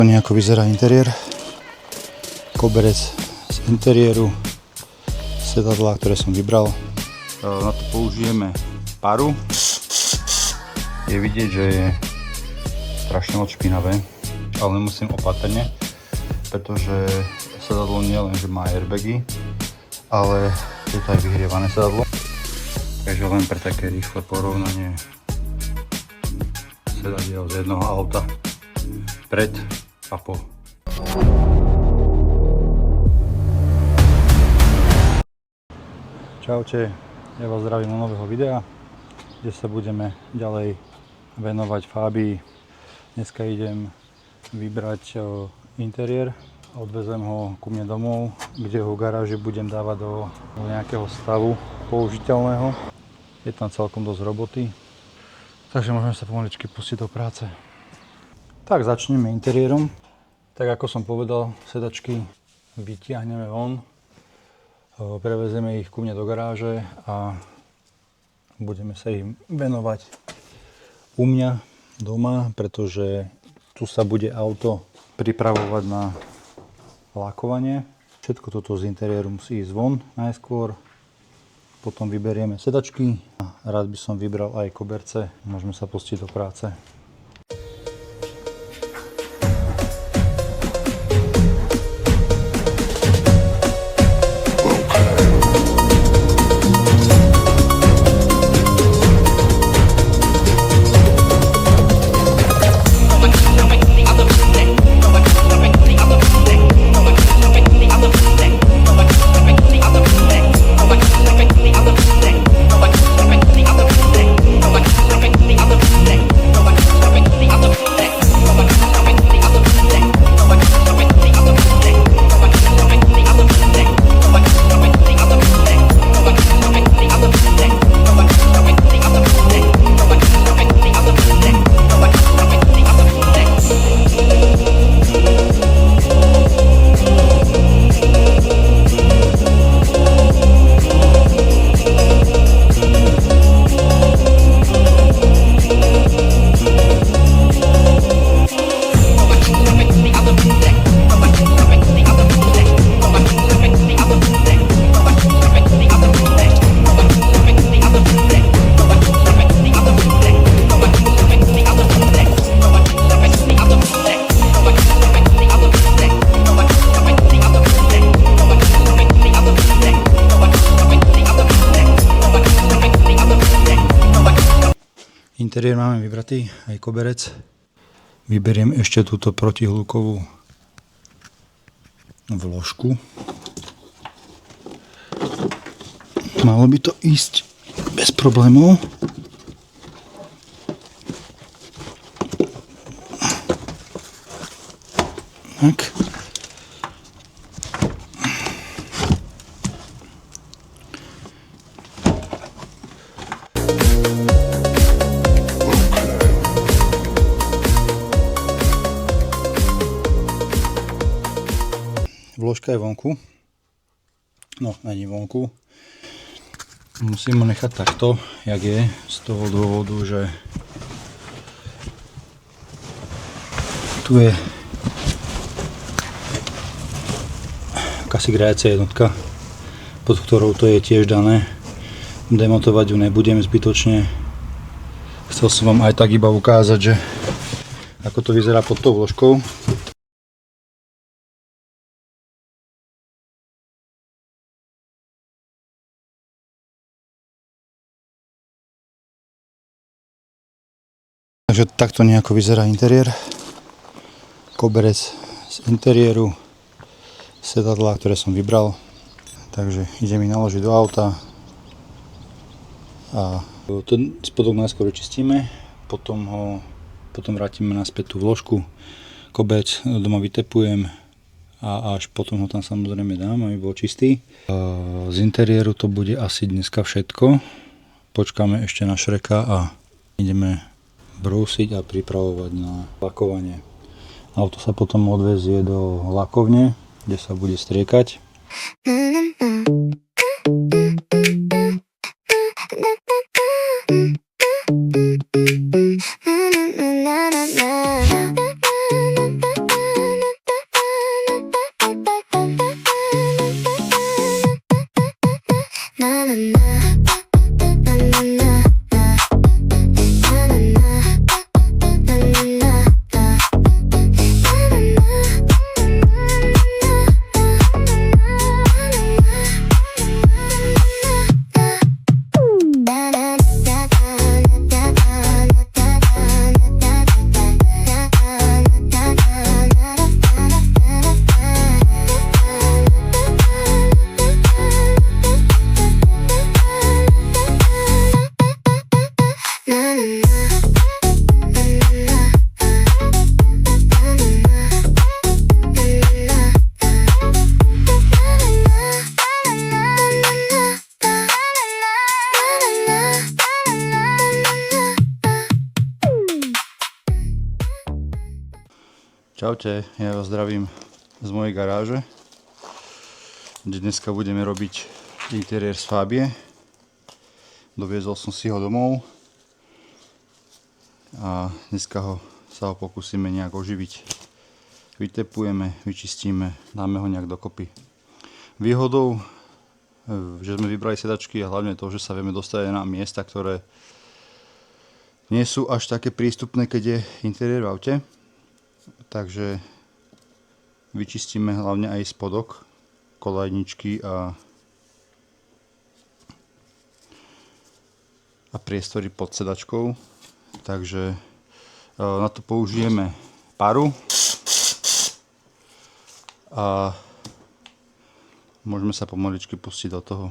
Nejako vyzerá interiér, koberec z interiéru, sedadlá, ktoré som vybral. Na to použijeme paru. Je vidieť, že je strašne moc špinavé, ale nemusím opatrne, pretože sedadlo nie len, že má airbagy, ale je to aj vyhrievané sedadlo. Takže len pre také rýchle porovnanie sedadiel z jednoho auta pred a po. Čaute, ja vás zdravím do nového videa, kde sa budeme ďalej venovať Fabii. Dneska idem vybrať interiér a odvezem ho ku mne domov, kde ho v garáži budem dávať do nejakého stavu použiteľného. Je tam celkom dosť roboty, takže môžeme sa pomaličky pustiť do práce. Tak začneme interiérom. Tak ako som povedal, sedačky vytiahneme von, prevezeme ich ku mne do garáže a budeme sa im venovať u mňa doma, pretože tu sa bude auto pripravovať na lakovanie. Všetko toto z interiéru musí ísť von najskôr, potom vyberieme sedačky a rád by som vybral aj koberce. Môžeme sa pustiť do práce. Interiér máme vybratý, aj koberec. Vyberiem ešte túto protihlukovú vložku. Malo by to ísť bez problémov. Tak. Vložka je vonku. No, není vonku. Musím ho nechať takto, jak je, z toho dôvodu, že tu je akási grécia jednotka, pod ktorou to je tiež dané. Demontovať ju nebudem zbytočne. Chcel som vám aj tak iba ukázať, že ako to vyzerá pod tou vložkou. Takže takto nejako vyzerá interiér, koberec z interiéru, sedadlá, ktoré som vybral. Takže idem ich naložiť do auta a ten spodok najskôr čistíme, potom vrátime naspäť tú vložku, koberec doma vytepujem a až potom ho tam samozrejme dám, aby bol čistý. Z interiéru to bude asi dneska všetko. Počkáme ešte na Šreka a ideme brúsiť a pripravovať na lakovanie. Auto sa potom odvezie do lakovne, kde sa bude striekať. Čaute, ja vás zdravím z mojej garáže, kde dneska budeme robiť interiér z Fabie. Doviezol som si ho domov a dneska sa ho pokúsime nejak oživiť. Vytepujeme, vyčistíme, dáme ho nejak dokopy. Výhodou, že sme vybrali sedačky a hlavne to, že sa vieme dostať na miesta, ktoré nie sú až také prístupné, keď je interiér v aute. Takže vyčistíme hlavne aj spodok, kolajničky a priestory pod sedačkou. Takže na to použijeme paru a môžeme sa pomaličky pustiť do toho.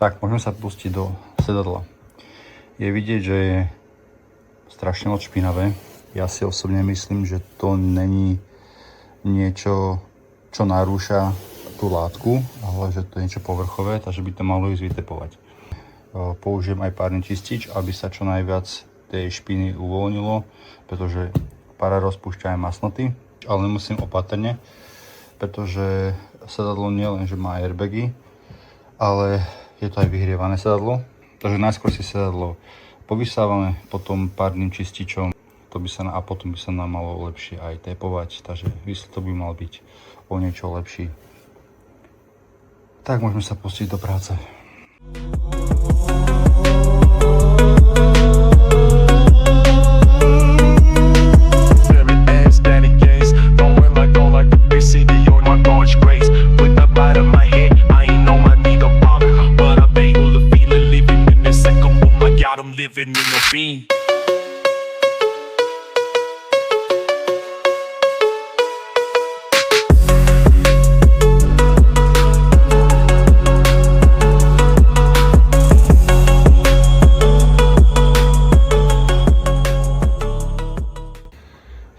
Tak, môžeme sa pustiť do sedadla. Je vidieť, že je strašne moc špinavé. Ja si osobne myslím, že to není niečo, čo narúša tú látku, ale že to je niečo povrchové, takže by to malo ísť vytepovať. Použijem aj párny čistič, aby sa čo najviac tej špiny uvoľnilo, pretože para rozpúšťa aj masnoty, ale musím opatrne, pretože sedadlo nie len, že má airbagy, ale je to aj vyhrievané sedadlo. Takže najskôr si sedadlo povysávame, potom párnym čističom, a potom by sa nám malo lepšie aj tepovať, takže výsledok by mal byť o niečo lepší. Tak môžeme sa pustiť do práce.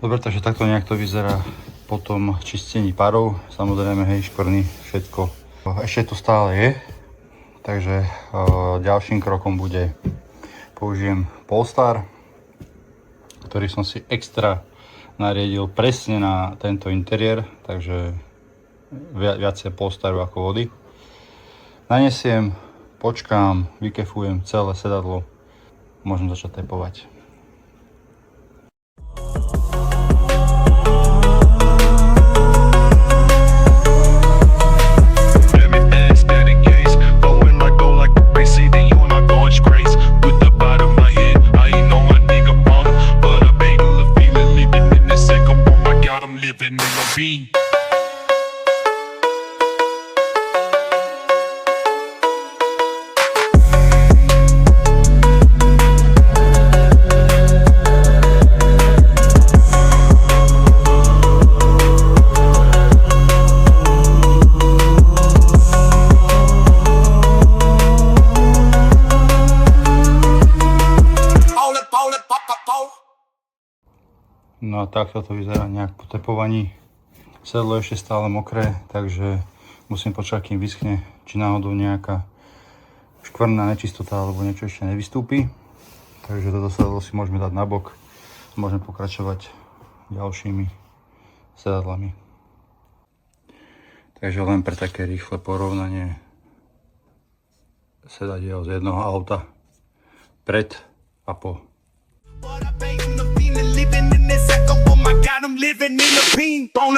Dobre, takže takto nejak to vyzerá po tom čistení parov. Samozrejme, hej, škvrny, všetko. Ešte to stále je, takže ďalším krokom bude, použijem Polestar, ktorý som si extra nariadil presne na tento interiér, takže viacej Polestaru ako vody. Nanesiem, počkám, vykefujem celé sedadlo, môžem začať tepovať. No a takto to vyzerá nejak po tepovaní. Sedlo je ešte stále mokré, takže musím počkať, kým vyschne, či náhodou nejaká škvrná nečistota alebo niečo ešte nevystúpi. Takže toto sedlo si môžeme dať na bok a môžeme pokračovať ďalšími sedadlami. Takže len pre také rýchle porovnanie sedadiel z jednoho auta pred a po. I'm living in the pink, bone.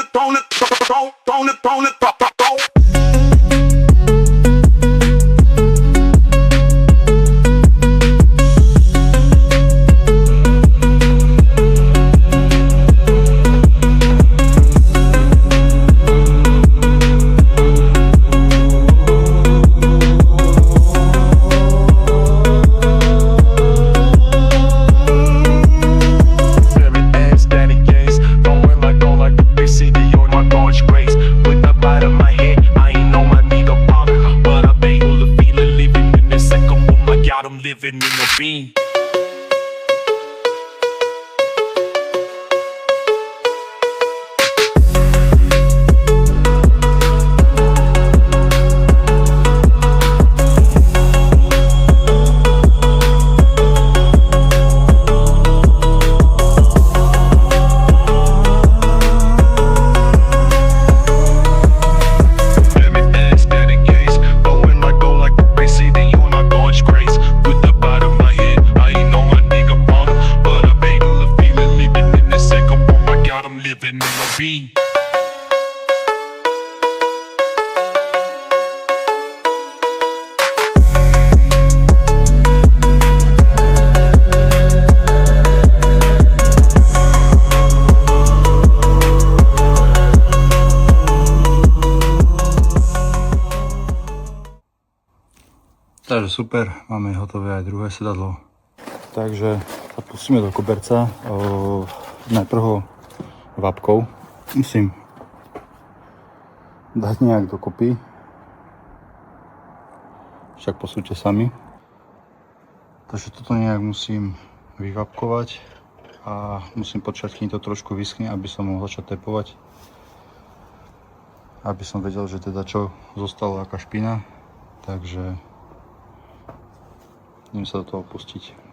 fim. Takže super, máme hotové aj druhé sedadlo. Takže sa pustíme do koberca. Najprv ho vapkou musím dať nejak dokopy. Však posúďte sami. Takže toto nejak musím vyvapkovať a musím počkať, kým to trošku vyschne, aby som mohol začať tepovať. Aby som vedel, že teda čo zostalo, aká špina. Takže idem sa do toho pustiť.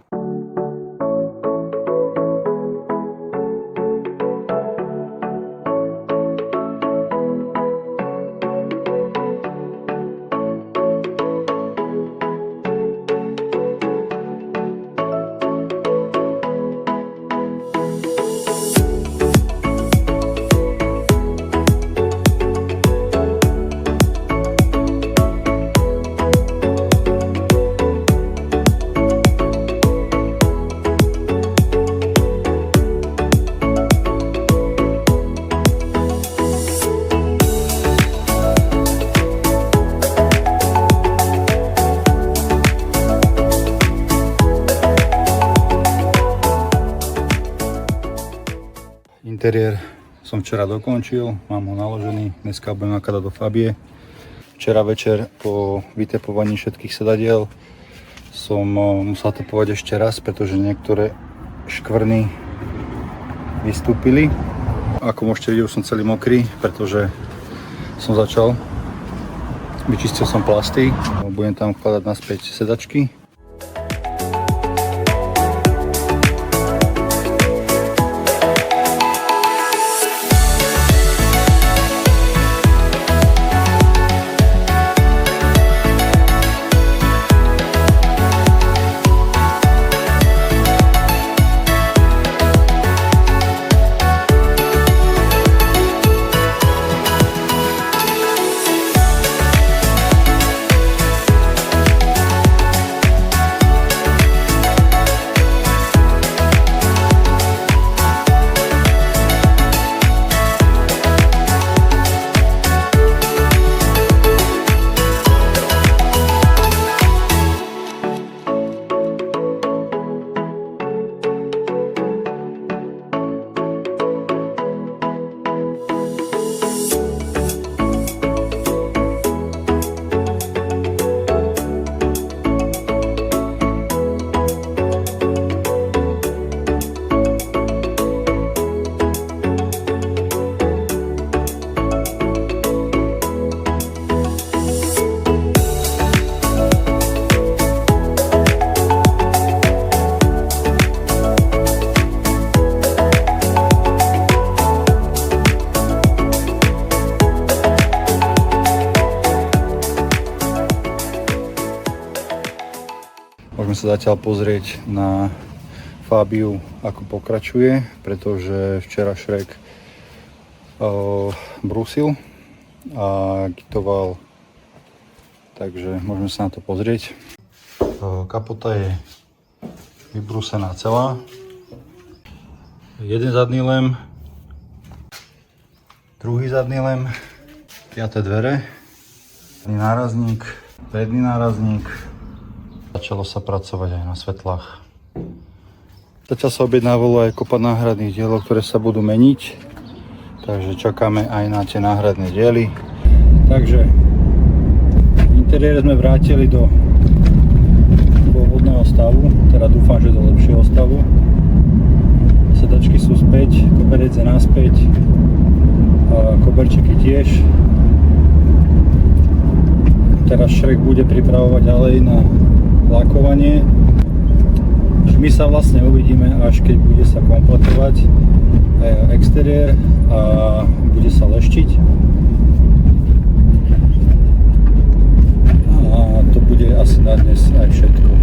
Interiér som včera dokončil, mám ho naložený, dneska budem nakladať do Fabie. Včera večer po vytepovaní všetkých sedadiel som musel tepovať ešte raz, pretože niektoré škvrny vystúpili. Ako môžete vidieť, už som celý mokrý, pretože som začal. Vyčistil som plasty, budem tam vkladať naspäť sedačky. Môžeme sa zatiaľ pozrieť na Fabiu, ako pokračuje, pretože včera Shrek brúsil a gitoval, takže môžeme sa na to pozrieť. Kapota je vybrúsená celá. Jeden zadný lem, druhý zadný lem, 5. dvere, nárazník, predný nárazník. Začalo sa pracovať aj na svetlách. Zatiaľ sa objednávalo aj kopa náhradných dielov, ktoré sa budú meniť. Takže čakáme aj na tie náhradné diely. Takže interiér sme vrátili do pôvodného stavu, teda dúfam, že do lepšieho stavu. Sedačky sú späť, koberec je naspäť, koberčeky tiež. Teraz Shrek bude pripravovať ďalej na lakovanie. My sa vlastne uvidíme, až keď bude sa kompletovať exteriér a bude sa leštiť. A to bude asi na dnes aj všetko.